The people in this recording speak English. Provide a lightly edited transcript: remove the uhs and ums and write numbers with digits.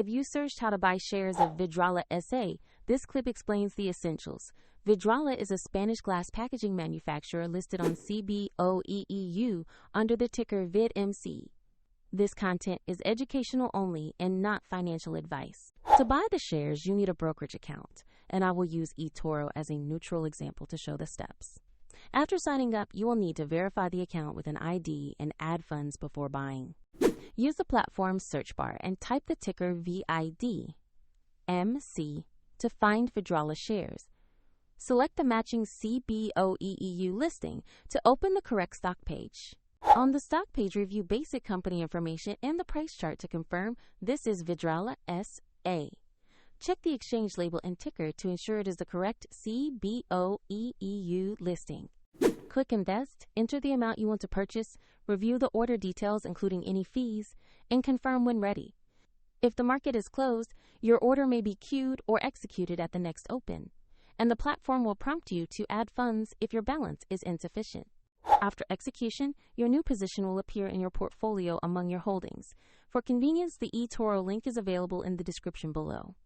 If you searched how to buy shares of Vidrala S.A, this clip explains the essentials. Vidrala is a Spanish glass packaging manufacturer listed on CBOE EU under the ticker VID.MC. This content is educational only and not financial advice. To buy the shares, you need a brokerage account, and I will use eToro as a neutral example to show the steps. After signing up, you will need to verify the account with an ID and add funds before buying. Use the platform's search bar and type the ticker VID.MC to find Vidrala shares. Select the matching CBOE EU listing to open the correct stock page. On the stock page, review basic company information and the price chart to confirm this is Vidrala S.A. Check the exchange label and ticker to ensure it is the correct CBOE EU listing. Click Invest, enter the amount you want to purchase, review the order details including any fees, and confirm when ready. If the market is closed, your order may be queued or executed at the next open, and the platform will prompt you to add funds if your balance is insufficient. After execution, your new position will appear in your portfolio among your holdings. For convenience, the eToro link is available in the description below.